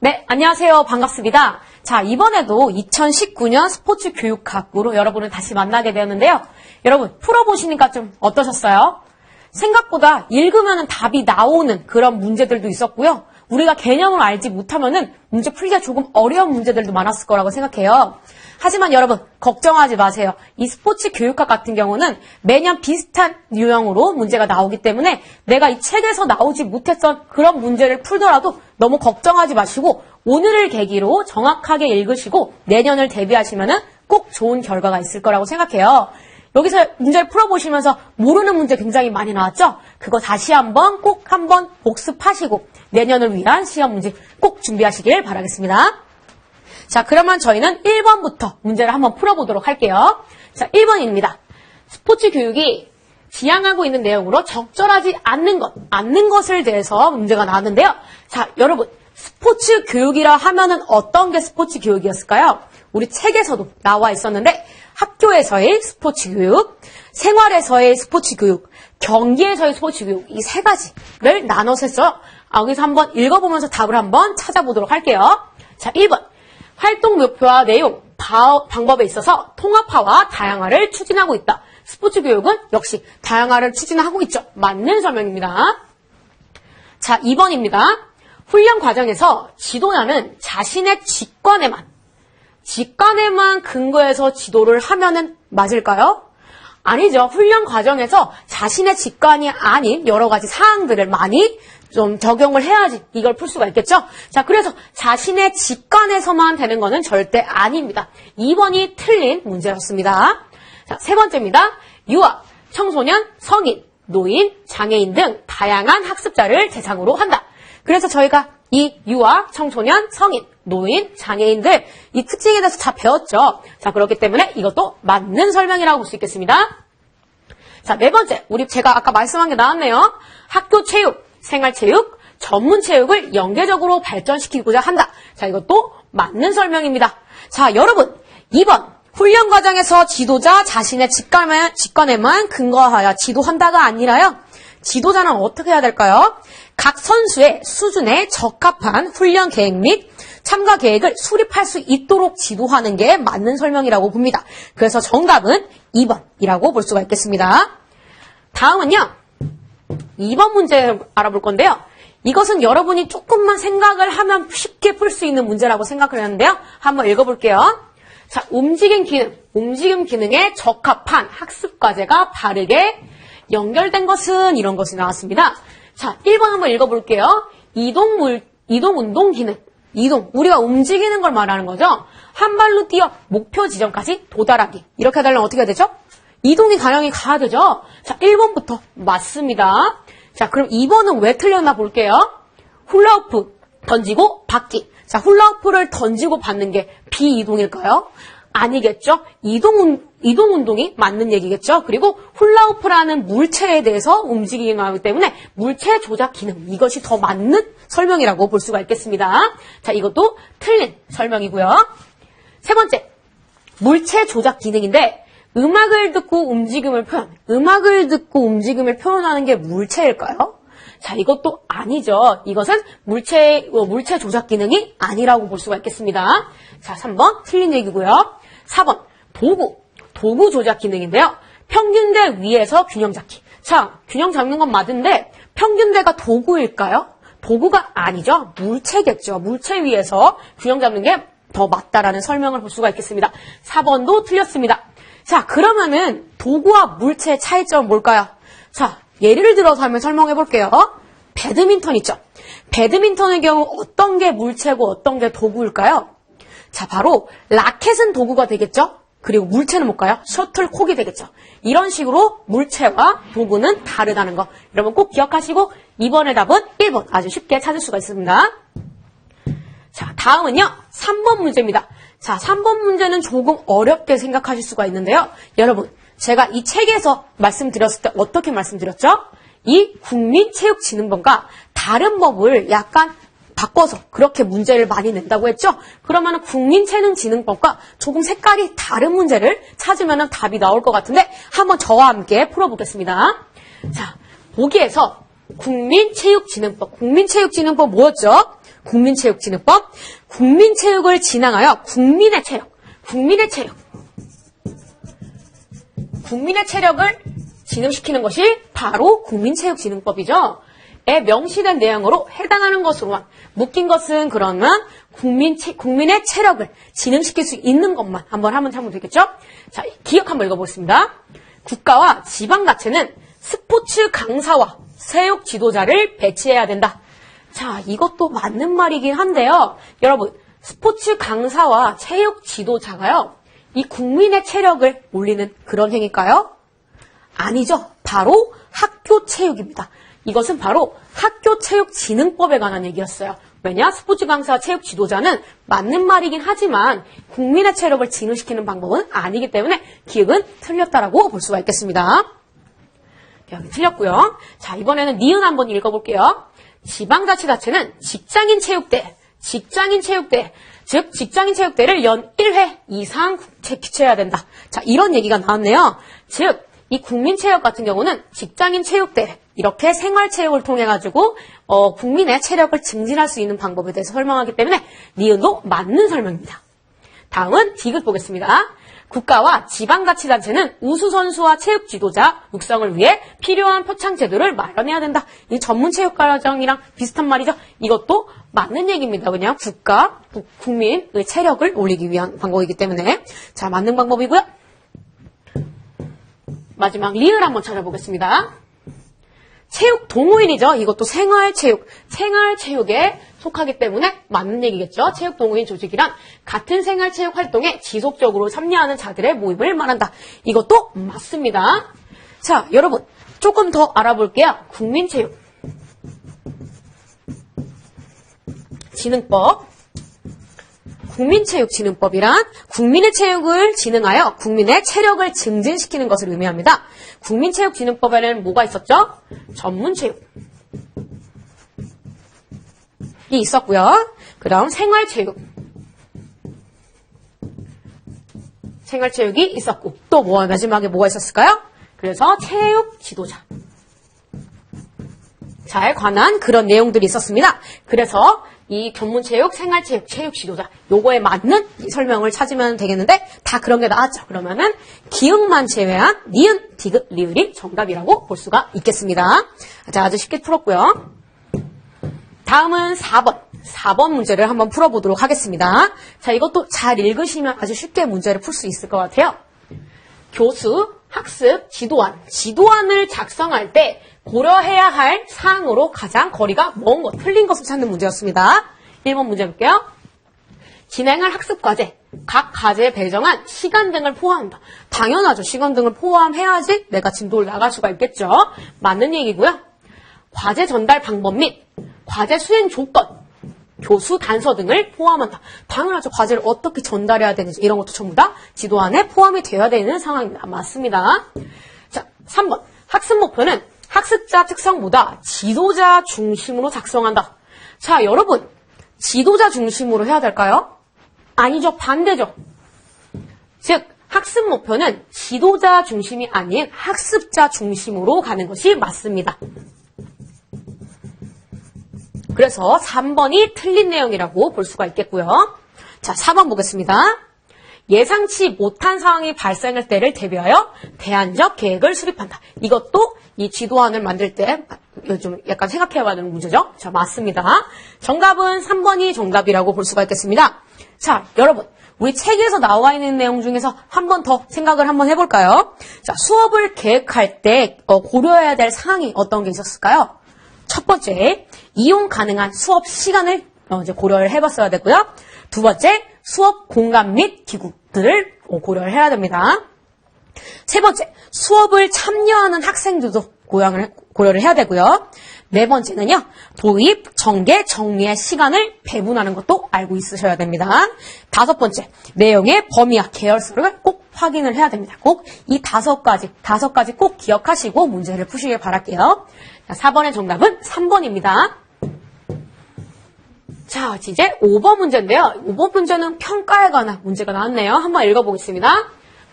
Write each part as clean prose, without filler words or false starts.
네, 안녕하세요. 반갑습니다. 자, 이번에도 2019년 스포츠 교육학으로 여러분을 다시 만나게 되었는데요. 여러분, 풀어보시니까 좀 어떠셨어요? 생각보다 읽으면 답이 나오는 그런 문제들도 있었고요. 우리가 개념을 알지 못하면은 문제 풀기가 조금 어려운 문제들도 많았을 거라고 생각해요. 하지만 여러분, 걱정하지 마세요. 이 스포츠 교육학 같은 경우는 매년 비슷한 유형으로 문제가 나오기 때문에 내가 이 책에서 나오지 못했던 그런 문제를 풀더라도 너무 걱정하지 마시고 오늘을 계기로 정확하게 읽으시고 내년을 대비하시면은 꼭 좋은 결과가 있을 거라고 생각해요. 여기서 문제를 풀어보시면서 모르는 문제 굉장히 많이 나왔죠? 그거 다시 꼭 한번 복습하시고 내년을 위한 시험 문제 꼭 준비하시길 바라겠습니다. 자, 그러면 저희는 1번부터 문제를 한번 풀어보도록 할게요. 자, 1번입니다. 스포츠 교육이 지향하고 있는 내용으로 적절하지 않는 것을 대해서 문제가 나왔는데요. 자, 여러분, 스포츠 교육이라 하면은 어떤 게 스포츠 교육이었을까요? 우리 책에서도 나와 있었는데 학교에서의 스포츠 교육, 생활에서의 스포츠 교육, 경기에서의 스포츠 교육 이 세 가지를 나눠서 했어요. 여기서 한번 읽어보면서 답을 한번 찾아보도록 할게요. 자, 1번. 활동 목표와 내용, 방법에 있어서 통합화와 다양화를 추진하고 있다. 스포츠 교육은 역시 다양화를 추진하고 있죠. 맞는 설명입니다. 자, 2번입니다. 훈련 과정에서 지도자는 자신의 직관에만 근거해서 지도를 하면은 맞을까요? 아니죠. 훈련 과정에서 자신의 직관이 아닌 여러 가지 사항들을 많이 좀 적용을 해야지 이걸 풀 수가 있겠죠? 자, 그래서 자신의 직관에서만 되는 거는 절대 아닙니다. 2번이 틀린 문제였습니다. 자, 세 번째입니다. 유아, 청소년, 성인, 노인, 장애인 등 다양한 학습자를 대상으로 한다. 그래서 저희가 이 유아, 청소년, 성인, 노인, 장애인들 이 특징에 대해서 다 배웠죠. 자, 그렇기 때문에 이것도 맞는 설명이라고 볼 수 있겠습니다. 자, 네 번째. 제가 아까 말씀한 게 나왔네요. 학교 체육, 생활체육, 전문체육을 연계적으로 발전시키고자 한다. 자, 이것도 맞는 설명입니다. 자, 여러분, 2번. 훈련 과정에서 지도자 자신의 직관에만 근거하여 지도한다가 아니라요. 지도자는 어떻게 해야 될까요? 각 선수의 수준에 적합한 훈련 계획 및 참가 계획을 수립할 수 있도록 지도하는 게 맞는 설명이라고 봅니다. 그래서 정답은 2번이라고 볼 수가 있겠습니다. 다음은요. 2번 문제 알아볼 건데요. 이것은 여러분이 조금만 생각을 하면 쉽게 풀 수 있는 문제라고 생각을 했는데요. 한번 읽어볼게요. 자, 움직임 기능에 적합한 학습 과제가 바르게 연결된 것은 이런 것이 나왔습니다. 자, 1번 한번 읽어볼게요. 이동 운동 기능. 우리가 움직이는 걸 말하는 거죠. 한 발로 뛰어 목표 지점까지 도달하기. 이렇게 하려면 어떻게 해야 되죠? 이동이 가능히 가야 되죠. 자, 1번부터 맞습니다. 자, 그럼 2번은 왜 틀렸나 볼게요. 훌라후프 던지고 받기. 자, 훌라후프를 던지고 받는 게 비이동일까요? 아니겠죠. 이동 운동이 맞는 얘기겠죠. 그리고 훌라후프라는 물체에 대해서 움직이기 나오기 때문에 물체 조작 기능 이것이 더 맞는 설명이라고 볼 수가 있겠습니다. 자, 이것도 틀린 설명이고요. 세 번째, 물체 조작 기능인데 음악을 듣고 움직임을 표현하는 게 물체일까요? 자, 이것도 아니죠. 이것은 물체 조작 기능이 아니라고 볼 수가 있겠습니다. 자, 3번 틀린 얘기고요. 4번 도구 조작 기능인데요. 평균대 위에서 균형 잡기. 자, 균형 잡는 건 맞은데 평균대가 도구일까요? 도구가 아니죠. 물체겠죠. 물체 위에서 균형 잡는 게 더 맞다라는 설명을 볼 수가 있겠습니다. 4번도 틀렸습니다. 자, 그러면은 도구와 물체의 차이점은 뭘까요? 자, 예를 들어서 한번 설명해 볼게요. 배드민턴 있죠. 배드민턴의 경우 어떤 게 물체고 어떤 게 도구일까요? 자, 바로 라켓은 도구가 되겠죠. 그리고 물체는 뭘까요? 셔틀콕이 되겠죠. 이런 식으로 물체와 도구는 다르다는 거. 여러분 꼭 기억하시고 이번의 답은 1번 아주 쉽게 찾을 수가 있습니다. 자, 다음은요. 3번 문제입니다. 자, 3번 문제는 조금 어렵게 생각하실 수가 있는데요. 여러분, 제가 이 책에서 말씀드렸을 때 어떻게 말씀드렸죠? 이 국민체육진흥법과 다른 법을 약간 바꿔서 그렇게 문제를 많이 낸다고 했죠? 그러면 국민체능진흥법과 조금 색깔이 다른 문제를 찾으면 답이 나올 것 같은데 한번 저와 함께 풀어보겠습니다. 자, 보기에서 국민체육진흥법 뭐였죠? 국민체육진흥법. 국민체육을 진흥하여 국민의 체력을 진흥시키는 것이 바로 국민체육진흥법이죠. 에 명시된 내용으로 해당하는 것으로만 묶인 것은 그러면 국민의 체력을 진흥시킬 수 있는 것만 한번 하면 되겠죠? 자, 기억 한번 읽어보겠습니다. 국가와 지방자치는 스포츠 강사와 체육 지도자를 배치해야 된다. 자, 이것도 맞는 말이긴 한데요. 여러분, 스포츠 강사와 체육 지도자가요, 이 국민의 체력을 올리는 그런 행위일까요? 아니죠. 바로 학교 체육입니다. 이것은 바로 학교체육진흥법에 관한 얘기였어요. 왜냐? 스포츠 강사, 체육 지도자는 맞는 말이긴 하지만 국민의 체력을 진흥시키는 방법은 아니기 때문에 기억은 틀렸다라고 볼 수가 있겠습니다. 여기 틀렸고요. 자, 이번에는 니은 한번 읽어볼게요. 지방자치단체는 직장인 체육대, 즉 직장인 체육대를 연 1회 이상 개최해야 된다. 자, 이런 얘기가 나왔네요. 즉 이 국민체육 같은 경우는 직장인 체육대, 이렇게 생활체육을 통해 가지고 국민의 체력을 증진할 수 있는 방법에 대해서 설명하기 때문에 니은도 맞는 설명입니다. 다음은 디귿 보겠습니다. 국가와 지방자치단체는 우수선수와 체육지도자 육성을 위해 필요한 표창제도를 마련해야 된다. 이 전문체육과정이랑 비슷한 말이죠. 이것도 맞는 얘기입니다. 그냥 국가, 국민의 체력을 올리기 위한 방법이기 때문에. 자, 맞는 방법이고요. 마지막 리을 한번 찾아보겠습니다. 체육 동호인이죠. 이것도 생활체육에 속하기 때문에 맞는 얘기겠죠. 체육 동호인 조직이란 같은 생활체육 활동에 지속적으로 참여하는 자들의 모임을 말한다. 이것도 맞습니다. 자, 여러분 조금 더 알아볼게요. 국민체육 진흥법. 국민체육진흥법이란 국민의 체육을 진흥하여 국민의 체력을 증진시키는 것을 의미합니다. 국민체육진흥법에는 뭐가 있었죠? 전문체육이 있었고요. 그 다음 생활체육이 있었고 또 마지막에 뭐가 있었을까요? 그래서 체육 지도자에 관한 그런 내용들이 있었습니다. 그래서 이 전문체육, 생활체육, 체육 지도자 요거에 맞는 설명을 찾으면 되겠는데 다 그런 게 나왔죠. 그러면은 기흥만 제외한 니은, 디귿, 리을이 정답이라고 볼 수가 있겠습니다. 자, 아주 쉽게 풀었고요. 다음은 4번 문제를 한번 풀어보도록 하겠습니다. 자, 이것도 잘 읽으시면 아주 쉽게 문제를 풀 수 있을 것 같아요. 교수, 학습, 지도안을 작성할 때 고려해야 할 사항으로 가장 거리가 먼 것, 틀린 것을 찾는 문제였습니다. 1번 문제 볼게요. 진행할 학습과제, 각 과제에 배정한 시간 등을 포함한다. 당연하죠. 시간 등을 포함해야지 내가 진도를 나갈 수가 있겠죠. 맞는 얘기고요. 과제 전달 방법 및 과제 수행 조건, 교수 단서 등을 포함한다. 당연하죠. 과제를 어떻게 전달해야 되는지 이런 것도 전부 다 지도안에 포함이 되어야 되는 상황입니다. 맞습니다. 자, 3번. 학습 목표는 학습자 특성보다 지도자 중심으로 작성한다. 자, 여러분. 지도자 중심으로 해야 될까요? 아니죠. 반대죠. 즉, 학습 목표는 지도자 중심이 아닌 학습자 중심으로 가는 것이 맞습니다. 그래서 3번이 틀린 내용이라고 볼 수가 있겠고요. 자, 4번 보겠습니다. 예상치 못한 상황이 발생할 때를 대비하여 대안적 계획을 수립한다. 이것도 이 지도안을 만들 때 좀 약간 생각해봐야 되는 문제죠. 자, 맞습니다. 정답은 3번이 정답이라고 볼 수가 있겠습니다. 자, 여러분. 우리 책에서 나와 있는 내용 중에서 한 번 더 생각을 한번 해볼까요? 자, 수업을 계획할 때 고려해야 될 사항이 어떤 게 있었을까요? 첫 번째, 이용 가능한 수업 시간을 이제 고려를 해봤어야 되고요. 두 번째, 수업 공간 및 기구들을 고려를 해야 됩니다. 세 번째, 수업을 참여하는 학생들도 고려를 해야 되고요. 네 번째는요, 도입, 전개, 정리의 시간을 배분하는 것도 알고 있으셔야 됩니다. 다섯 번째, 내용의 범위와 계열수를 꼭 확인을 해야 됩니다. 꼭 이 다섯 가지 꼭 기억하시고 문제를 푸시길 바랄게요. 자, 4번의 정답은 3번입니다. 자, 이제 5번 문제인데요. 5번 문제는 평가에 관한 문제가 나왔네요. 한번 읽어보겠습니다.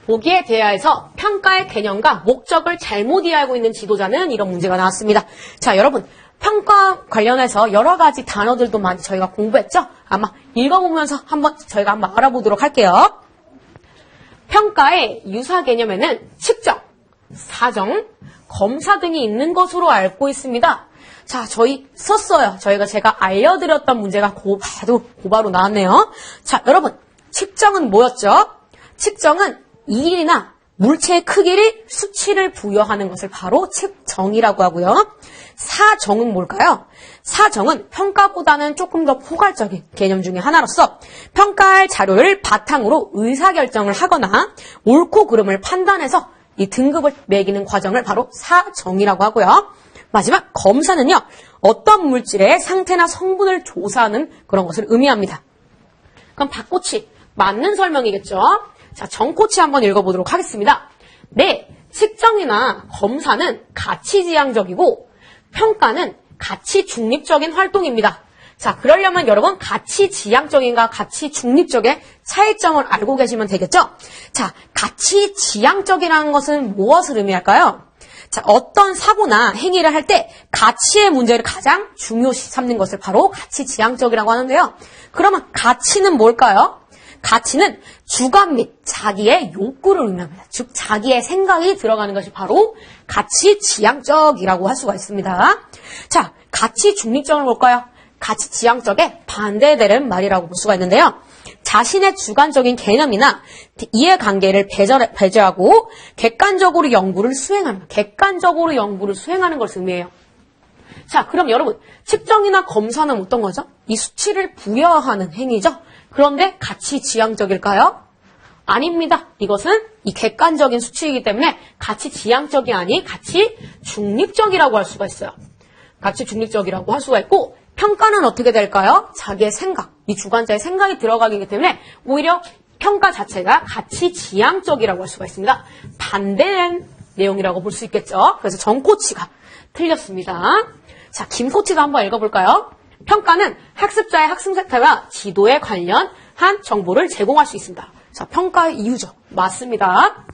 보기에 대하여서 평가의 개념과 목적을 잘못 이해하고 있는 지도자는 이런 문제가 나왔습니다. 자, 여러분, 평가 관련해서 여러 가지 단어들도 많이 저희가 공부했죠? 아마 읽어보면서 저희가 한번 알아보도록 할게요. 평가의 유사 개념에는 측정, 사정, 검사 등이 있는 것으로 알고 있습니다. 자, 저희 썼어요. 제가 알려드렸던 문제가 바로 나왔네요. 자, 여러분, 측정은 뭐였죠? 측정은 일이나 물체의 크기를 수치를 부여하는 것을 바로 측정이라고 하고요. 사정은 뭘까요? 사정은 평가보다는 조금 더 포괄적인 개념 중에 하나로서 평가할 자료를 바탕으로 의사결정을 하거나 옳고 그름을 판단해서 이 등급을 매기는 과정을 바로 사정이라고 하고요. 마지막 검사는요. 어떤 물질의 상태나 성분을 조사하는 그런 것을 의미합니다. 그럼 박코치 맞는 설명이겠죠? 자, 정코치 한번 읽어보도록 하겠습니다. 네, 측정이나 검사는 가치지향적이고 평가는 가치 중립적인 활동입니다. 자, 그러려면 여러분 가치지향적인가 가치중립적의 차이점을 알고 계시면 되겠죠? 자, 가치지향적이라는 것은 무엇을 의미할까요? 자, 어떤 사고나 행위를 할 때 가치의 문제를 가장 중요시 삼는 것을 바로 가치지향적이라고 하는데요. 그러면 가치는 뭘까요? 가치는 주관 및 자기의 욕구를 의미합니다. 즉 자기의 생각이 들어가는 것이 바로 가치지향적이라고 할 수가 있습니다. 자, 가치중립적은 뭘까요? 가치지향적에 반대되는 말이라고 볼 수가 있는데요. 자신의 주관적인 개념이나 이해관계를 배제하고 객관적으로 연구를 수행하는 것을 의미해요. 자, 그럼 여러분 측정이나 검사는 어떤 거죠? 이 수치를 부여하는 행위죠. 그런데 가치지향적일까요? 아닙니다. 이것은 이 객관적인 수치이기 때문에 가치지향적이 아닌 가치중립적이라고 할 수가 있어요. 가치중립적이라고 할 수가 있고 평가는 어떻게 될까요? 자기의 생각, 이 주관자의 생각이 들어가기 때문에 오히려 평가 자체가 가치지향적이라고 할 수가 있습니다. 반대된 내용이라고 볼 수 있겠죠. 그래서 정코치가 틀렸습니다. 자, 김코치가 한번 읽어볼까요? 평가는 학습자의 학습 상태와 지도에 관련한 정보를 제공할 수 있습니다. 자, 평가의 이유죠. 맞습니다.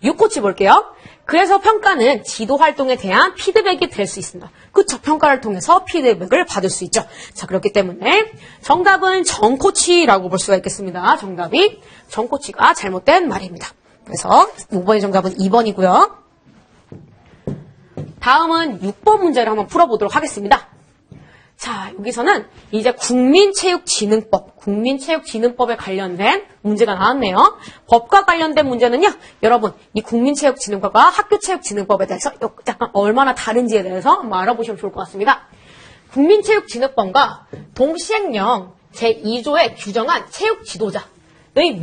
6코치 볼게요. 그래서 평가는 지도 활동에 대한 피드백이 될 수 있습니다. 그쵸? 평가를 통해서 피드백을 받을 수 있죠. 자, 그렇기 때문에 정답은 정코치라고 볼 수가 있겠습니다. 정답이 정코치가 잘못된 말입니다. 그래서 5번의 정답은 2번이고요. 다음은 6번 문제를 한번 풀어보도록 하겠습니다. 자, 여기서는 이제 국민체육진흥법에 관련된 문제가 나왔네요. 법과 관련된 문제는요, 여러분, 이 국민체육진흥법과 학교체육진흥법에 대해서 약간 얼마나 다른지에 대해서 한번 알아보시면 좋을 것 같습니다. 국민체육진흥법과 동시행령 제2조에 규정한 체육지도자의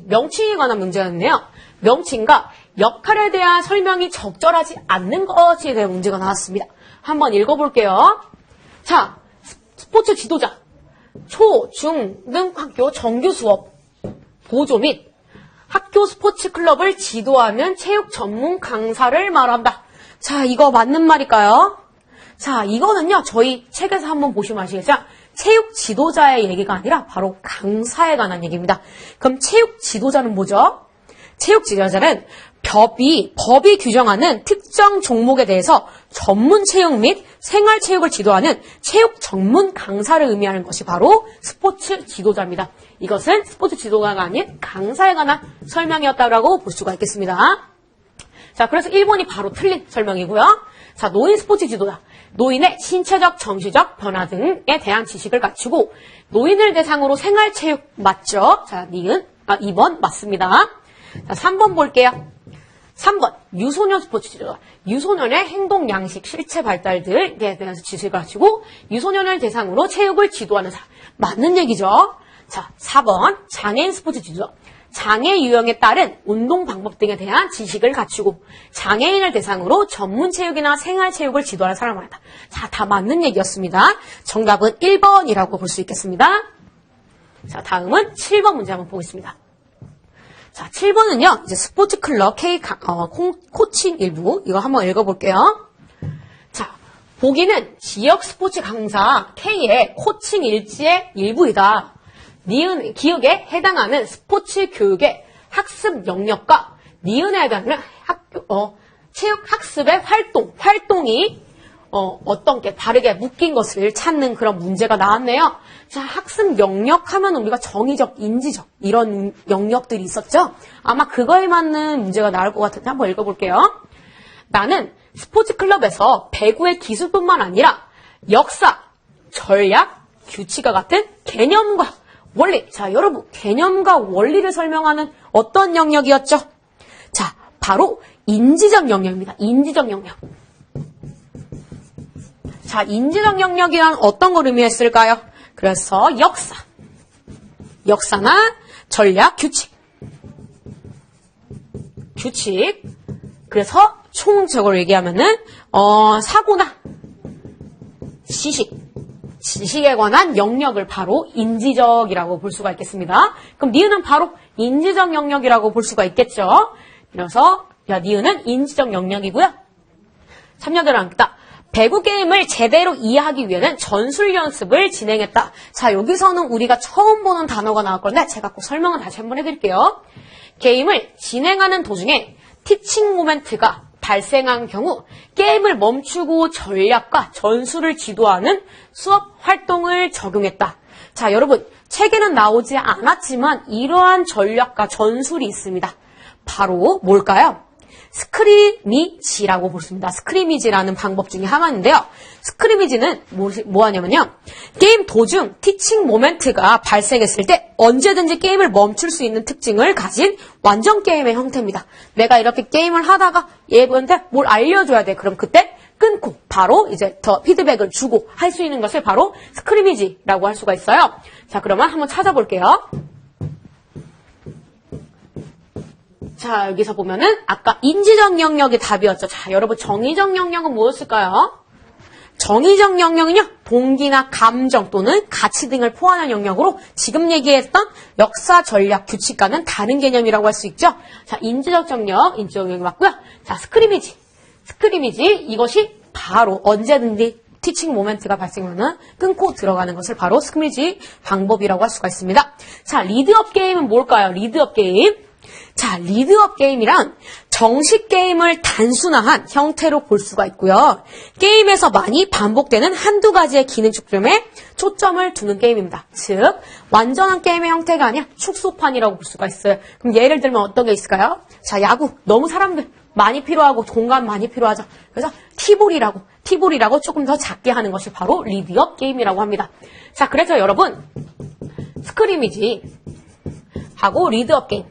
명칭에 관한 문제였네요. 명칭과 역할에 대한 설명이 적절하지 않는 것에 대한 문제가 나왔습니다. 한번 읽어볼게요. 자, 스포츠 지도자, 초, 중, 등 학교 정규 수업, 보조 및 학교 스포츠 클럽을 지도하는 체육 전문 강사를 말한다. 자, 이거 맞는 말일까요? 자, 이거는요, 저희 책에서 한번 보시면 아시겠죠? 체육 지도자의 얘기가 아니라 바로 강사에 관한 얘기입니다. 그럼 체육 지도자는 뭐죠? 체육 지도자는 법이 규정하는 특정 종목에 대해서 전문 체육 및 생활 체육을 지도하는 체육 전문 강사를 의미하는 것이 바로 스포츠 지도자입니다. 이것은 스포츠 지도자가 아닌 강사에 관한 설명이었다고 볼 수가 있겠습니다. 자, 그래서 1번이 바로 틀린 설명이고요. 자, 노인 스포츠 지도자. 노인의 신체적, 정신적 변화 등에 대한 지식을 갖추고 노인을 대상으로 생활 체육 맞죠? 자, 2번 맞습니다. 자, 3번 볼게요. 3번 유소년 스포츠 지도자. 유소년의 행동, 양식, 실체 발달들에 대해서 지식을 갖추고 유소년을 대상으로 체육을 지도하는 사람. 맞는 얘기죠. 자, 4번 장애인 스포츠 지도자. 장애 유형에 따른 운동 방법 등에 대한 지식을 갖추고 장애인을 대상으로 전문 체육이나 생활 체육을 지도하는 사람을 말한다. 자, 다 맞는 얘기였습니다. 정답은 1번이라고 볼 수 있겠습니다. 자, 다음은 7번 문제 한번 보겠습니다. 자, 7번은요, 이제 스포츠 클럽 K 코칭 일부, 이거 한번 읽어볼게요. 자, 보기는 지역 스포츠 강사 K의 코칭 일지의 일부이다. 니은, 기억에 해당하는 스포츠 교육의 학습 영역과 니은에 해당하는 체육 학습의 활동이 어떤 게 다르게 묶인 것을 찾는 그런 문제가 나왔네요. 자, 학습 영역 하면 우리가 정의적, 인지적 이런 영역들이 있었죠. 아마 그거에 맞는 문제가 나올 것 같은데 한번 읽어볼게요. 나는 스포츠 클럽에서 배구의 기술뿐만 아니라 역사, 전략, 규칙과 같은 개념과 원리. 자, 여러분, 개념과 원리를 설명하는 어떤 영역이었죠? 자, 바로 인지적 영역입니다. 인지적 영역. 자, 인지적 영역이란 어떤 걸 의미했을까요? 그래서 역사나 전략, 규칙. 그래서 총적으로 얘기하면은 사고나 지식에 관한 영역을 바로 인지적이라고 볼 수가 있겠습니다. 그럼 니은은 바로 인지적 영역이라고 볼 수가 있겠죠. 그래서 니은은 인지적 영역이고요. 참여들한테 배구 게임을 제대로 이해하기 위해는 전술 연습을 진행했다. 자, 여기서는 우리가 처음 보는 단어가 나올 건데 제가 꼭 설명을 다시 한번 해드릴게요. 게임을 진행하는 도중에 티칭 모멘트가 발생한 경우 게임을 멈추고 전략과 전술을 지도하는 수업 활동을 적용했다. 자, 여러분, 책에는 나오지 않았지만 이러한 전략과 전술이 있습니다. 바로 뭘까요? 스크리미지라고 부릅니다. 스크리미지라는 방법 중에 하나인데요. 스크리미지는 뭐 하냐면요. 게임 도중 티칭 모멘트가 발생했을 때 언제든지 게임을 멈출 수 있는 특징을 가진 완전 게임의 형태입니다. 내가 이렇게 게임을 하다가 얘한테 뭘 알려줘야 돼. 그럼 그때 끊고 바로 이제 더 피드백을 주고 할 수 있는 것을 바로 스크리미지라고 할 수가 있어요. 자, 그러면 한번 찾아볼게요. 자, 여기서 보면은 아까 인지적 영역이 답이었죠. 자, 여러분 정의적 영역은 무엇일까요? 정의적 영역은요, 동기나 감정 또는 가치 등을 포함한 영역으로 지금 얘기했던 역사, 전략, 규칙과는 다른 개념이라고 할 수 있죠. 자, 인지적 영역이 맞고요. 자, 스크리미지 이것이 바로 언제든지 티칭 모멘트가 발생하면 끊고 들어가는 것을 바로 스크리미지 방법이라고 할 수가 있습니다. 자, 리드업 게임은 뭘까요? 리드업 게임. 자, 리드업 게임이란 정식 게임을 단순화한 형태로 볼 수가 있고요. 게임에서 많이 반복되는 한두 가지의 기능 축점에 초점을 두는 게임입니다. 즉, 완전한 게임의 형태가 아니라 축소판이라고 볼 수가 있어요. 그럼 예를 들면 어떤 게 있을까요? 자, 야구. 너무 사람들 많이 필요하고 공간 많이 필요하죠. 그래서 티볼이라고 조금 더 작게 하는 것이 바로 리드업 게임이라고 합니다. 자, 그래서 여러분, 스크리미지 하고 리드업 게임.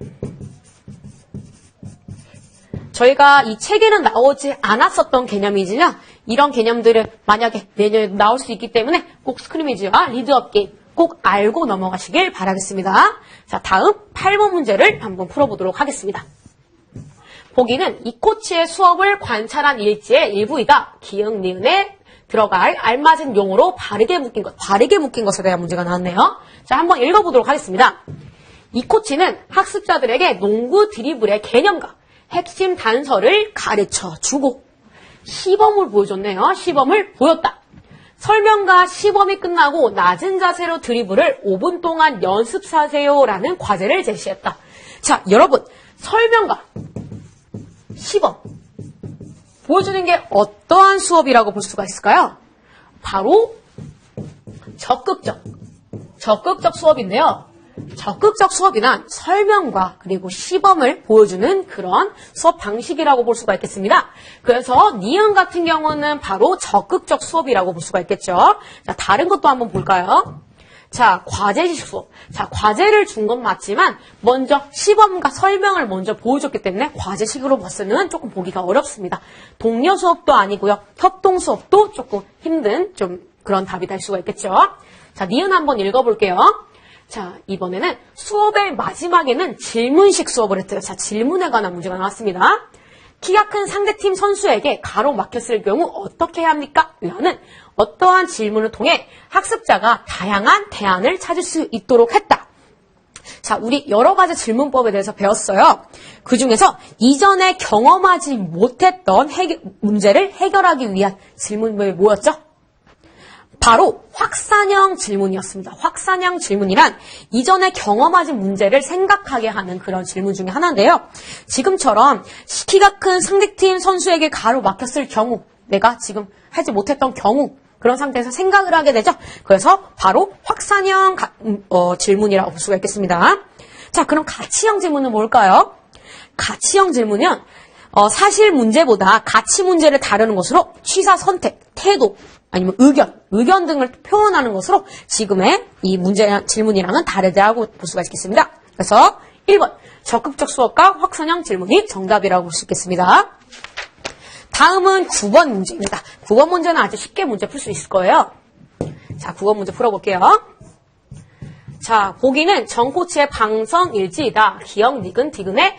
저희가 이 책에는 나오지 않았었던 개념이지만 이런 개념들을 만약에 내년에 나올 수 있기 때문에 꼭 스크리미지와 리드업 게임 꼭 알고 넘어가시길 바라겠습니다. 자, 다음 8번 문제를 한번 풀어보도록 하겠습니다. 보기는 이 코치의 수업을 관찰한 일지의 일부이다. 기역, 니은에 들어갈 알맞은 용어로 바르게 묶인 것에 대한 문제가 나왔네요. 자, 한번 읽어보도록 하겠습니다. 이 코치는 학습자들에게 농구 드리블의 개념과 핵심 단서를 가르쳐주고 시범을 보여줬네요. 시범을 보였다. 설명과 시범이 끝나고 낮은 자세로 드리블을 5분 동안 연습하세요라는 과제를 제시했다. 자, 여러분, 설명과 시범 보여주는 게 어떠한 수업이라고 볼 수가 있을까요? 바로 적극적 수업인데요. 적극적 수업이란 설명과 그리고 시범을 보여주는 그런 수업 방식이라고 볼 수가 있겠습니다. 그래서 니은 같은 경우는 바로 적극적 수업이라고 볼 수가 있겠죠. 자, 다른 것도 한번 볼까요? 자, 과제식 수업. 자, 과제를 준 건 맞지만 먼저 시범과 설명을 먼저 보여줬기 때문에 과제식으로 봤으면 조금 보기가 어렵습니다. 동료 수업도 아니고요. 협동 수업도 조금 힘든 좀 그런 답이 될 수가 있겠죠. 자, 니은 한번 읽어볼게요. 자, 이번에는 수업의 마지막에는 질문식 수업을 했대요. 자, 질문에 관한 문제가 나왔습니다. 키가 큰 상대팀 선수에게 가로막혔을 경우 어떻게 해야 합니까? 라는 어떠한 질문을 통해 학습자가 다양한 대안을 찾을 수 있도록 했다. 자, 우리 여러 가지 질문법에 대해서 배웠어요. 그 중에서 이전에 경험하지 못했던 문제를 해결하기 위한 질문법이 뭐였죠? 바로 확산형 질문이었습니다. 확산형 질문이란 이전에 경험하지 문제를 생각하게 하는 그런 질문 중에 하나인데요. 지금처럼 키가 큰 상대팀 선수에게 가로막혔을 경우 내가 지금 하지 못했던 경우 그런 상태에서 생각을 하게 되죠. 그래서 바로 확산형 질문이라고 볼 수가 있겠습니다. 자, 그럼 가치형 질문은 뭘까요? 가치형 질문은 사실 문제보다 가치 문제를 다루는 것으로 취사 선택, 태도, 아니면 의견 등을 표현하는 것으로 지금의 이 질문이랑은 다르다고 볼 수가 있겠습니다. 그래서 1번 적극적 수업과 확산형 질문이 정답이라고 볼 수 있겠습니다. 다음은 9번 문제입니다. 9번 문제는 아주 쉽게 문제 풀 수 있을 거예요. 자, 9번 문제 풀어볼게요. 자, 보기는 정코치의 방성 일지이다. 기억, 니근, 디귿에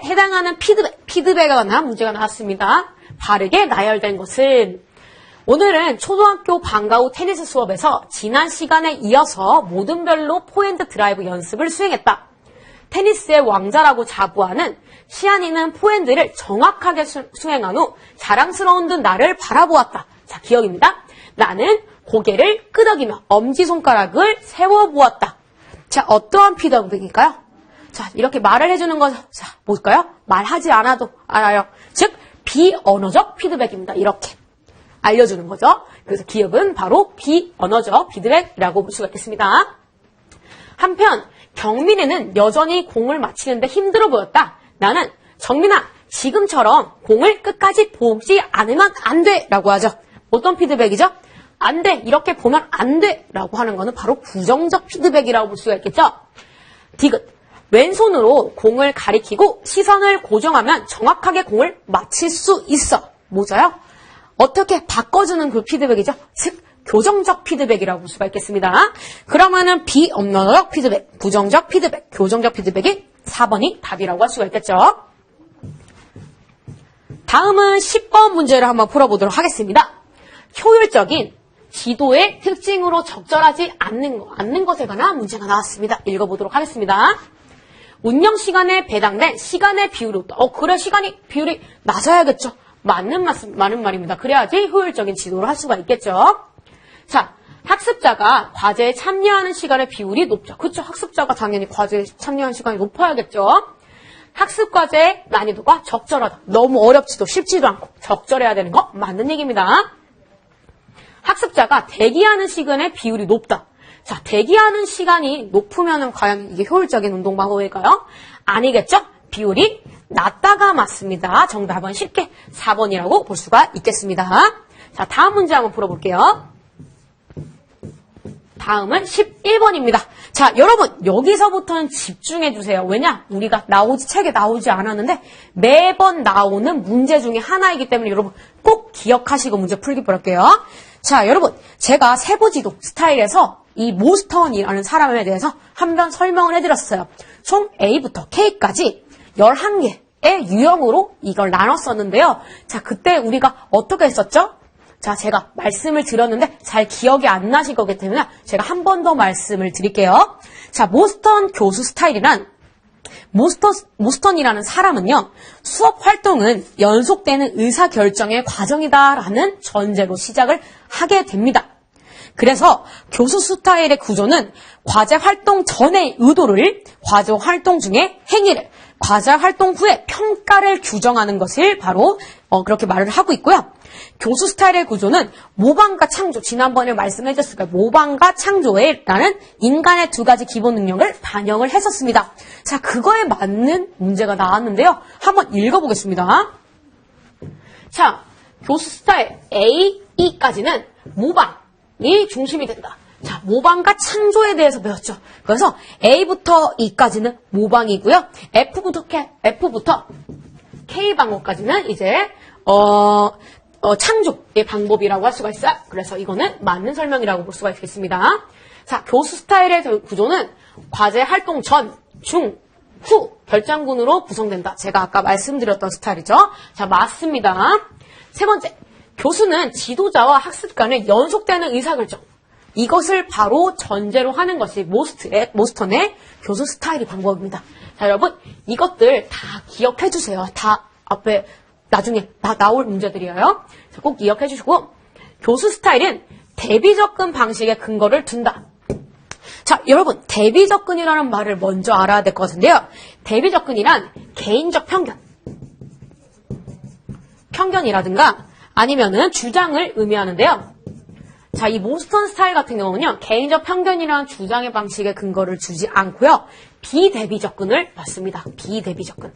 해당하는 피드백에 관한 문제가 나왔습니다. 바르게 나열된 것은 오늘은 초등학교 방과 후 테니스 수업에서 지난 시간에 이어서 모든 별로 포핸드 드라이브 연습을 수행했다. 테니스의 왕자라고 자부하는 시안이는 포핸드를 정확하게 수행한 후 자랑스러운 듯 나를 바라보았다. 자, 기억입니다. 나는 고개를 끄덕이며 엄지손가락을 세워보았다. 자, 어떠한 피드백일까요? 자, 이렇게 말을 해주는 거, 자, 뭘까요? 말하지 않아도 알아요. 즉, 비언어적 피드백입니다. 이렇게 알려주는 거죠. 그래서 기억은 바로 비언어적 피드백이라고 볼 수가 있겠습니다. 한편, 경민이는 여전히 공을 맞히는데 힘들어 보였다. 나는 정민아, 지금처럼 공을 끝까지 보지 않으면 안 돼! 라고 하죠. 어떤 피드백이죠? 안 돼! 이렇게 보면 안 돼! 라고 하는 거는 바로 부정적 피드백이라고 볼 수가 있겠죠? 디귿. 왼손으로 공을 가리키고 시선을 고정하면 정확하게 공을 맞힐 수 있어. 뭐죠? 어떻게 바꿔주는 그 피드백이죠? 즉, 교정적 피드백이라고 볼 수가 있겠습니다. 그러면은 비언어적 피드백, 부정적 피드백, 교정적 피드백이 4번이 답이라고 할 수가 있겠죠. 다음은 10번 문제를 한번 풀어보도록 하겠습니다. 효율적인 지도의 특징으로 적절하지 않는 것에 관한 문제가 나왔습니다. 읽어보도록 하겠습니다. 운영 시간에 배당된 시간의 비율이 없다. 그래, 비율이 낮아야겠죠. 맞는 말입니다. 그래야지 효율적인 지도를 할 수가 있겠죠. 자, 학습자가 과제에 참여하는 시간의 비율이 높죠. 그렇죠. 학습자가 당연히 과제에 참여하는 시간이 높아야겠죠. 학습 과제의 난이도가 적절하다. 너무 어렵지도 쉽지도 않고 적절해야 되는 거 맞는 얘기입니다. 학습자가 대기하는 시간의 비율이 높다. 자, 대기하는 시간이 높으면 과연 이게 효율적인 운동 방법일까요? 아니겠죠? 비율이 낮다가 맞습니다. 정답은 쉽게 4번이라고 볼 수가 있겠습니다. 자, 다음 문제 한번 풀어볼게요. 다음은 11번입니다. 자, 여러분 여기서부터는 집중해주세요. 왜냐? 우리가 책에 나오지 않았는데 매번 나오는 문제 중에 하나이기 때문에 여러분 꼭 기억하시고 문제 풀기 바랄게요. 자, 여러분 제가 세부지도 스타일에서 이 모스턴이라는 사람에 대해서 한번 설명을 해드렸어요. 총 A부터 K까지 11개의 유형으로 이걸 나눴었는데요. 자, 그때 우리가 어떻게 했었죠? 자, 제가 말씀을 드렸는데 잘 기억이 안 나실 거기 때문에 제가 한 번 더 말씀을 드릴게요. 자, 모스턴 교수 스타일이란 모스턴이라는 사람은요, 수업 활동은 연속되는 의사결정의 과정이다라는 전제로 시작을 하게 됩니다. 그래서 교수 스타일의 구조는 과제 활동 전의 의도를, 과제 활동 중의 행위를, 과제 활동 후에 평가를 규정하는 것을 바로 그렇게 말을 하고 있고요. 교수 스타일의 구조는 모방과 창조, 지난번에 말씀해 주셨을 거예요. 모방과 창조라는 인간의 두 가지 기본 능력을 반영을 했었습니다. 자, 그거에 맞는 문제가 나왔는데요. 한번 읽어보겠습니다. 자, 교수 스타일 A, E까지는 모방이 중심이 된다. 자, 모방과 창조에 대해서 배웠죠. 그래서 A부터 E까지는 모방이고요. F부터 K 방법까지는 이제 창조의 방법이라고 할 수가 있어요. 그래서 이거는 맞는 설명이라고 볼 수가 있겠습니다. 자, 교수 스타일의 구조는 과제 활동 전, 중, 후 결정군으로 구성된다. 제가 아까 말씀드렸던 스타일이죠. 자, 맞습니다. 세 번째, 교수는 지도자와 학습 간의 연속되는 의사결정. 이것을 바로 전제로 하는 것이 모스턴의 교수 스타일의 방법입니다. 자, 여러분 이것들 다 기억해 주세요. 다 앞에 나중에 다 나올 문제들이에요. 자, 꼭 기억해 주시고, 교수 스타일은 대비 접근 방식에 근거를 둔다. 자, 여러분 대비 접근이라는 말을 먼저 알아야 될 것 같은데요. 대비 접근이란 개인적 편견이라든가 아니면은 주장을 의미하는데요. 자, 이 모스턴 스타일 같은 경우는요, 개인적 편견이랑 주장의 방식에 근거를 주지 않고요, 비대비 접근을 받습니다. 비대비 접근.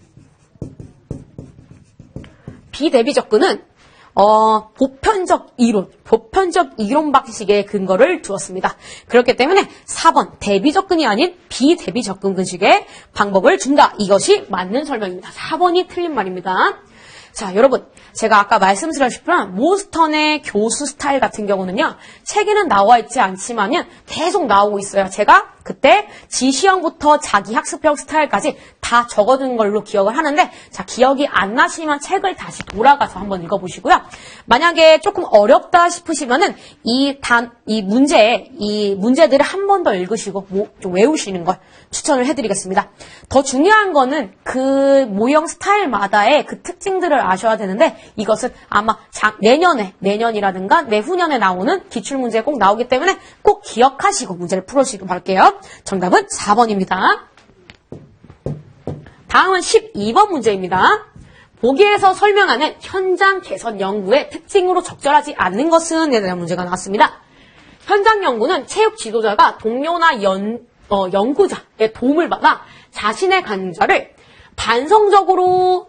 비대비 접근은 보편적 이론 방식에 근거를 두었습니다. 그렇기 때문에 4번 대비 접근이 아닌 비대비 접근 근식의 방법을 준다. 이것이 맞는 설명입니다. 4번이 틀린 말입니다. 자, 여러분, 제가 아까 말씀드렸지만 모스턴의 교수 스타일 같은 경우는요, 책에는 나와 있지 않지만은 계속 나오고 있어요. 제가 그때 지시형부터 자기 학습형 스타일까지 다 적어둔 걸로 기억을 하는데, 자, 기억이 안 나시면 책을 다시 돌아가서 한번 읽어보시고요. 만약에 조금 어렵다 싶으시면은 이 문제들을 한 번 더 읽으시고 좀 외우시는 걸 추천을 해드리겠습니다. 더 중요한 거는 그 모형 스타일마다의 그 특징들을 아셔야 되는데, 이것은 아마 내년이라든가 내후년에 나오는 기출문제에 꼭 나오기 때문에 꼭 기억하시고 문제를 풀어주시기 바랄게요. 정답은 4번입니다. 다음은 12번 문제입니다. 보기에서 설명하는 현장 개선 연구의 특징으로 적절하지 않는 것은? 에 대한 문제가 나왔습니다. 현장 연구는 체육 지도자가 동료나 연구자의 도움을 받아 자신의 강좌를 반성적으로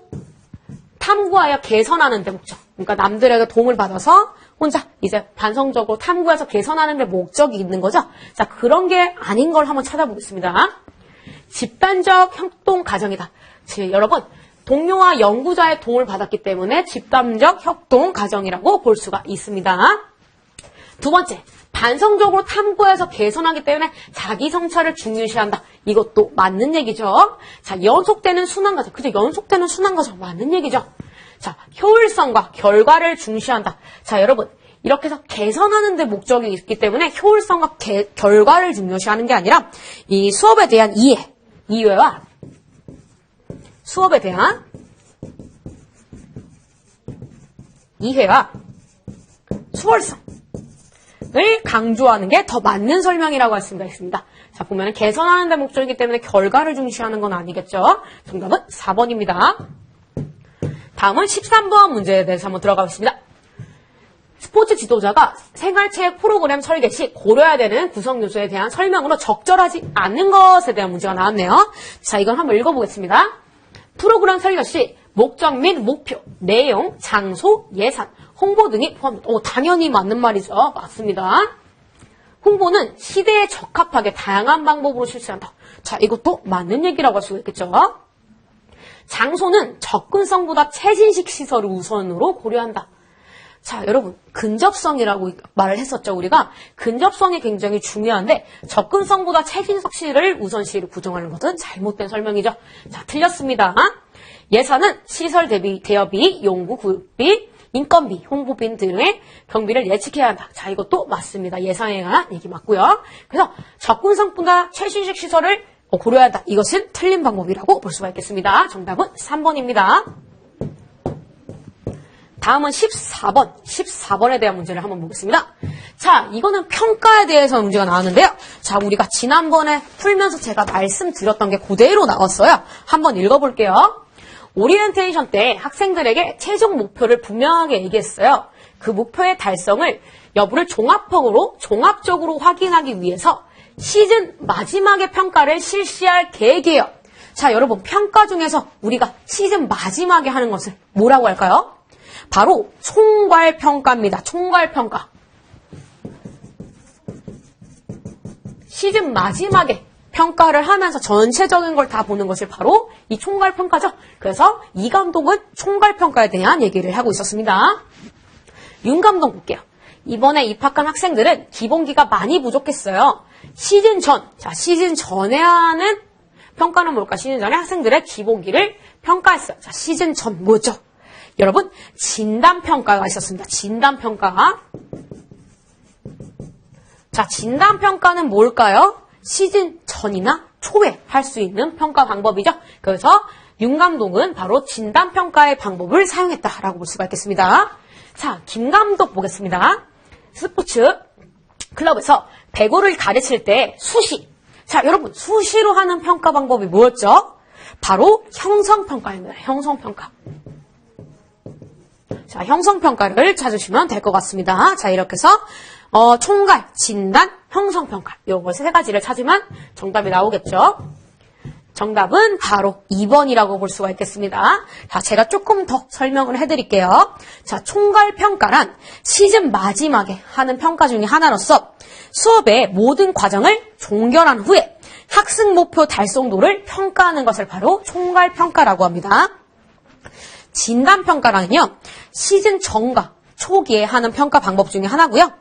탐구하여 개선하는 데 목적. 그러니까 남들에게 도움을 받아서 혼자 이제 반성적으로 탐구해서 개선하는 데 목적이 있는 거죠. 자, 그런 게 아닌 걸 한번 찾아보겠습니다. 집단적 협동 과정이다. 여러분, 동료와 연구자의 도움을 받았기 때문에 집단적 협동 과정이라고 볼 수가 있습니다. 두 번째, 반성적으로 탐구해서 개선하기 때문에 자기 성찰을 중요시한다. 이것도 맞는 얘기죠. 자, 연속되는 순환 과정. 그죠? 연속되는 순환 과정 맞는 얘기죠. 자, 효율성과 결과를 중시한다. 자, 여러분, 이렇게 해서 개선하는 데 목적이 있기 때문에 효율성과 결과를 중요시하는 게 아니라 이 수업에 대한 이해와 수업에 대한 이해와 수월성을 강조하는 게 더 맞는 설명이라고 할 수가 있습니다. 자, 보면 개선하는 데 목적이기 때문에 결과를 중시하는 건 아니겠죠. 정답은 4번입니다. 다음은 13번 문제에 대해서 한번 들어가 보겠습니다. 스포츠 지도자가 생활체육 프로그램 설계 시 고려해야 되는 구성 요소에 대한 설명으로 적절하지 않는 것에 대한 문제가 나왔네요. 자, 이건 한번 읽어보겠습니다. 프로그램 설계 시 목적 및 목표, 내용, 장소, 예산, 홍보 등이 포함됩니다. 당연히 맞는 말이죠. 맞습니다. 홍보는 시대에 적합하게 다양한 방법으로 실시한다. 자, 이것도 맞는 얘기라고 할 수가 있겠죠. 장소는 접근성보다 최신식 시설을 우선으로 고려한다. 자, 여러분, 근접성이라고 말을 했었죠, 우리가. 근접성이 굉장히 중요한데 접근성보다 최신석시를 우선시를 구정하는 것은 잘못된 설명이죠. 자, 틀렸습니다. 예산은 시설 대여비, 연구 구비, 인건비, 홍보비 등의 경비를 예측해야 한다. 자, 이것도 맞습니다. 예산에 관한 얘기 맞고요. 그래서 접근성보다 최신식 시설을 고려해야 한다. 이것은 틀린 방법이라고 볼 수가 있겠습니다. 정답은 3번입니다. 다음은 14번에 대한 문제를 한번 보겠습니다. 자, 이거는 평가에 대해서 문제가 나왔는데요. 자, 우리가 지난번에 풀면서 제가 말씀드렸던 게 그대로 나왔어요. 한번 읽어볼게요. 오리엔테이션 때 학생들에게 최종 목표를 분명하게 얘기했어요. 그 목표의 달성을 여부를 종합적으로 확인하기 위해서 시즌 마지막에 평가를 실시할 계획이에요. 자, 여러분, 평가 중에서 우리가 시즌 마지막에 하는 것을 뭐라고 할까요? 바로 총괄평가입니다. 총괄평가. 시즌 마지막에 평가를 하면서 전체적인 걸 다 보는 것이 바로 이 총괄평가죠. 그래서 이 감독은 총괄평가에 대한 얘기를 하고 있었습니다. 윤 감독 볼게요. 이번에 입학한 학생들은 기본기가 많이 부족했어요. 시즌 전에 하는 평가는 뭘까? 시즌 전에 학생들의 기본기를 평가했어요. 자, 시즌 전 뭐죠? 여러분, 진단평가가 있었습니다. 진단평가. 자, 진단평가는 뭘까요? 시즌 전이나 초에 할 수 있는 평가 방법이죠. 그래서 윤 감독은 바로 진단평가의 방법을 사용했다라고 볼 수가 있겠습니다. 자, 김 감독 보겠습니다. 스포츠 클럽에서 배구를 가르칠 때 수시. 자, 여러분, 수시로 하는 평가 방법이 뭐였죠? 바로 형성평가입니다. 형성평가. 자, 형성평가를 찾으시면 될 것 같습니다. 자, 이렇게 해서 총괄, 진단, 형성평가 요거 세 가지를 찾으면 정답이 나오겠죠. 정답은 바로 2번이라고 볼 수가 있겠습니다. 자, 제가 조금 더 설명을 해드릴게요. 자, 총괄평가란 시즌 마지막에 하는 평가 중에 하나로서 수업의 모든 과정을 종결한 후에 학습 목표 달성도를 평가하는 것을 바로 총괄평가라고 합니다. 진단평가란요, 시즌 전과 초기에 하는 평가 방법 중에 하나고요.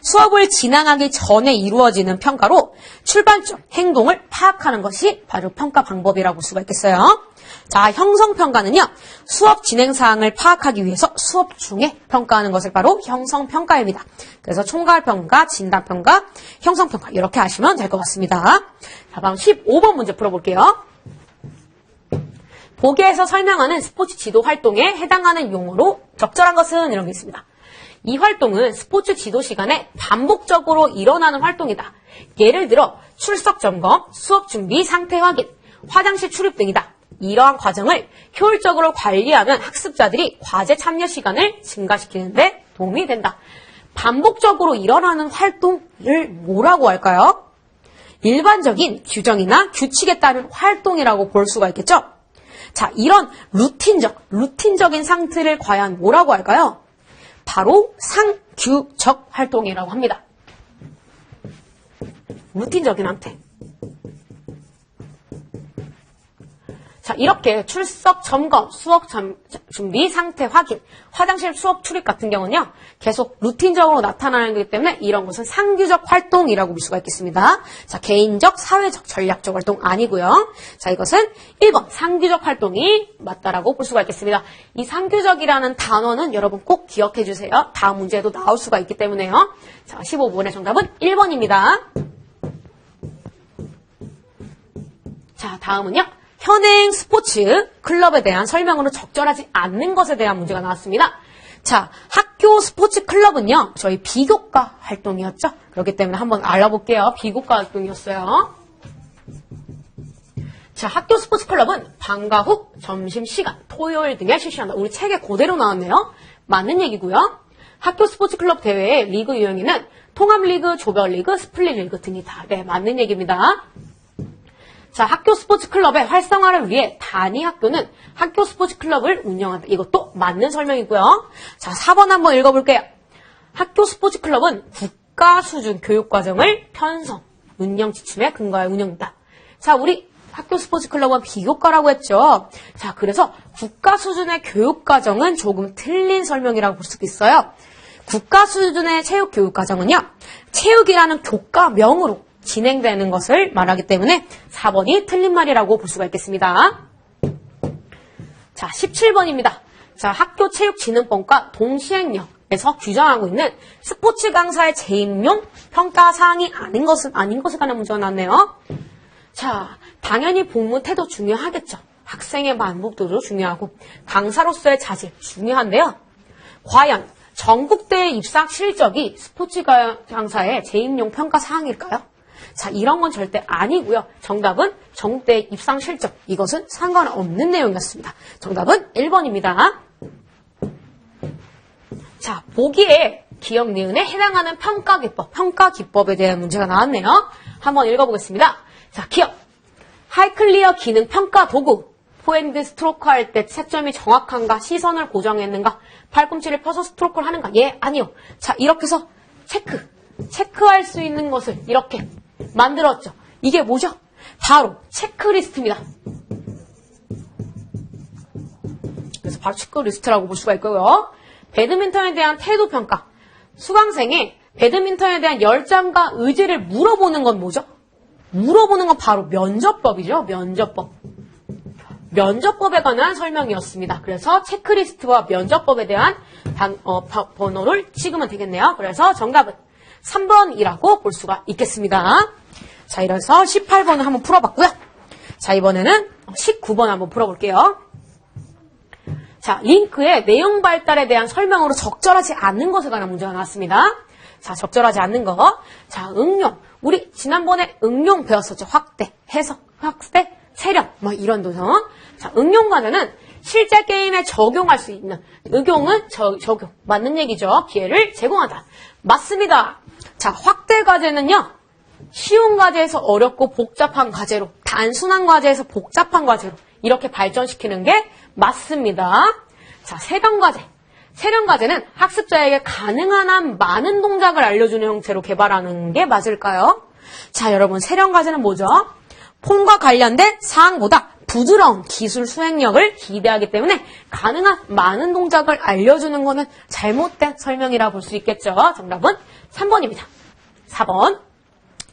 수업을 진행하기 전에 이루어지는 평가로 출발점, 행동을 파악하는 것이 바로 평가 방법이라고 볼 수가 있겠어요. 자, 형성평가는요, 수업 진행 사항을 파악하기 위해서 수업 중에 평가하는 것을 바로 형성평가입니다. 그래서 총괄평가, 진단평가, 형성평가 이렇게 하시면 될 것 같습니다. 자, 다음 15번 문제 풀어볼게요. 보기에서 설명하는 스포츠 지도 활동에 해당하는 용어로 적절한 것은 이런 게 있습니다. 이 활동은 스포츠 지도 시간에 반복적으로 일어나는 활동이다. 예를 들어 출석 점검, 수업 준비 상태 확인, 화장실 출입 등이다. 이러한 과정을 효율적으로 관리하면 학습자들이 과제 참여 시간을 증가시키는데 도움이 된다. 반복적으로 일어나는 활동을 뭐라고 할까요? 일반적인 규정이나 규칙에 따른 활동이라고 볼 수가 있겠죠? 자, 이런 루틴적인 상태를 과연 뭐라고 할까요? 바로 상규적 활동이라고 합니다. 루틴적인 상태. 자, 이렇게 출석 점검, 수업 준비 상태 확인, 화장실 수업 출입 같은 경우는요, 계속 루틴적으로 나타나는 거기 때문에 이런 것은 상규적 활동이라고 볼 수가 있겠습니다. 자, 개인적, 사회적, 전략적 활동 아니고요. 자, 이것은 1번 상규적 활동이 맞다라고 볼 수가 있겠습니다. 이 상규적이라는 단어는 여러분 꼭 기억해 주세요. 다음 문제에도 나올 수가 있기 때문에요. 자, 15번의 정답은 1번입니다. 자, 다음은요. 현행 스포츠 클럽에 대한 설명으로 적절하지 않는 것에 대한 문제가 나왔습니다. 자, 학교 스포츠 클럽은요, 저희 비교과 활동이었죠. 그렇기 때문에 한번 알아볼게요. 비교과 활동이었어요. 자, 학교 스포츠 클럽은 방과 후, 점심시간, 토요일 등에 실시한다. 우리 책에 그대로 나왔네요. 맞는 얘기고요. 학교 스포츠 클럽 대회의 리그 유형에는 통합리그, 조별리그, 스플릿리그 등이 다 맞는 얘기입니다. 자, 학교 스포츠 클럽의 활성화를 위해 단위 학교는 학교 스포츠 클럽을 운영한다. 이것도 맞는 설명이고요. 자, 4번 한번 읽어볼게요. 학교 스포츠 클럽은 국가 수준 교육 과정을 편성, 운영 지침에 근거하여 운영한다. 자, 우리 학교 스포츠 클럽은 비교과라고 했죠. 자, 그래서 국가 수준의 교육 과정은 조금 틀린 설명이라고 볼 수도 있어요. 국가 수준의 체육 교육 과정은요, 체육이라는 교과명으로 진행되는 것을 말하기 때문에 4번이 틀린 말이라고 볼 수가 있겠습니다. 자, 17번입니다. 자, 학교체육진흥법과 동시행령에서 규정하고 있는 스포츠 강사의 재임용 평가 사항이 아닌 것에 관한 문제가 나왔네요. 자, 당연히 복무 태도 중요하겠죠. 학생의 만족도도 중요하고 강사로서의 자질 중요한데요. 과연 전국대회 입상 실적이 스포츠 강사의 재임용 평가 사항일까요? 자, 이런 건 절대 아니고요. 정답은 전국대회 입상 실적. 이것은 상관없는 내용이었습니다. 정답은 1번입니다. 자, 보기에 기억 니은에 해당하는 평가 기법에 대한 문제가 나왔네요. 한번 읽어보겠습니다. 자, 기억. 하이클리어 기능 평가 도구. 포핸드 스트로크 할 때 채점이 정확한가? 시선을 고정했는가? 팔꿈치를 펴서 스트로크를 하는가? 예, 아니요. 자, 이렇게 해서 체크할 수 있는 것을 이렇게 만들었죠. 이게 뭐죠? 바로 체크리스트입니다. 그래서 바로 체크리스트라고 볼 수가 있고요. 배드민턴에 대한 태도 평가. 수강생의 배드민턴에 대한 열정과 의지를 물어보는 건 뭐죠? 물어보는 건 바로 면접법이죠. 면접법에 관한 설명이었습니다. 그래서 체크리스트와 면접법에 대한 번호를 찍으면 되겠네요. 그래서 정답은 3번이라고 볼 수가 있겠습니다. 자, 이래서 18번을 한번 풀어봤고요. 자, 이번에는 19번 한번 풀어볼게요. 자, 링크의 내용 발달에 대한 설명으로 적절하지 않는 것에 관한 문제가 나왔습니다. 자, 적절하지 않는 거. 자, 응용. 우리 지난번에 응용 배웠었죠. 확대, 해석, 확대, 세련, 이런 도성. 자, 응용 과제는 실제 게임에 적용할 수 있는, 응용은 적용, 맞는 얘기죠. 기회를 제공한다. 맞습니다. 자, 확대 과제는요. 쉬운 과제에서 어렵고 복잡한 과제로, 단순한 과제에서 복잡한 과제로 이렇게 발전시키는 게 맞습니다. 자, 세련 과제. 세련 과제는 학습자에게 가능한 한 많은 동작을 알려주는 형태로 개발하는 게 맞을까요? 자, 여러분, 세련 과제는 뭐죠? 폰과 관련된 사항보다 부드러운 기술 수행력을 기대하기 때문에 가능한 많은 동작을 알려주는 것은 잘못된 설명이라 볼 수 있겠죠. 정답은 3번입니다. 4번.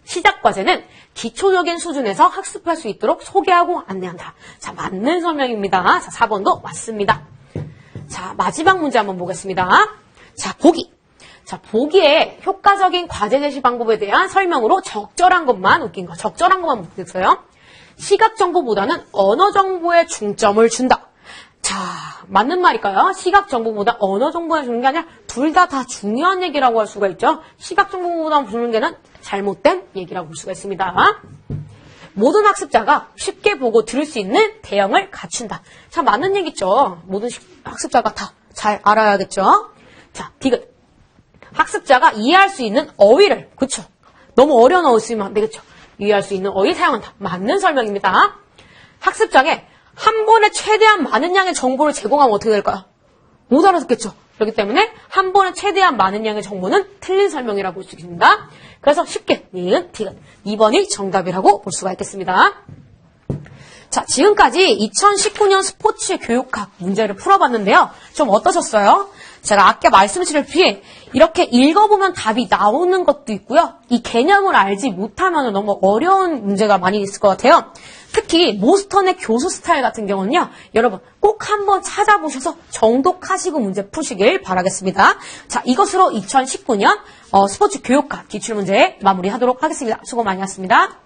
시작 과제는 기초적인 수준에서 학습할 수 있도록 소개하고 안내한다. 자, 맞는 설명입니다. 자, 4번도 맞습니다. 자, 마지막 문제 한번 보겠습니다. 자, 보기. 자, 보기에 효과적인 과제 제시 방법에 대한 설명으로 적절한 것만 웃긴 거. 적절한 것만 보겠어요. 시각 정보보다는 언어 정보에 중점을 준다. 자, 맞는 말일까요? 시각 정보보다 언어 정보에 주는 게 아니라 둘 다 중요한 얘기라고 할 수가 있죠. 시각 정보보다 주는 게는 잘못된 얘기라고 볼 수가 있습니다. 모든 학습자가 쉽게 보고 들을 수 있는 대형을 갖춘다. 자, 맞는 얘기죠. 모든 학습자가 다 잘 알아야겠죠. 자, 디귿. 학습자가 이해할 수 있는 어휘를, 그쵸? 너무 어려운 어휘 쓰면 안 되겠죠. 이해할 수 있는 어휘 사용한다. 맞는 설명입니다. 학습장에 한 번에 최대한 많은 양의 정보를 제공하면 어떻게 될까요? 못 알아듣겠죠. 그렇기 때문에 한 번에 최대한 많은 양의 정보는 틀린 설명이라고 볼 수 있습니다. 그래서 쉽게 니은, 디귿 2번이 정답이라고 볼 수가 있겠습니다. 자, 지금까지 2019년 스포츠 교육학 문제를 풀어봤는데요. 좀 어떠셨어요? 제가 아까 말씀드렸듯이 이렇게 읽어보면 답이 나오는 것도 있고요. 이 개념을 알지 못하면 너무 어려운 문제가 많이 있을 것 같아요. 특히 모스턴의 교수 스타일 같은 경우는요. 여러분 꼭 한번 찾아보셔서 정독하시고 문제 푸시길 바라겠습니다. 자, 이것으로 2019년 스포츠 교육학 기출문제 마무리하도록 하겠습니다. 수고 많이 하셨습니다.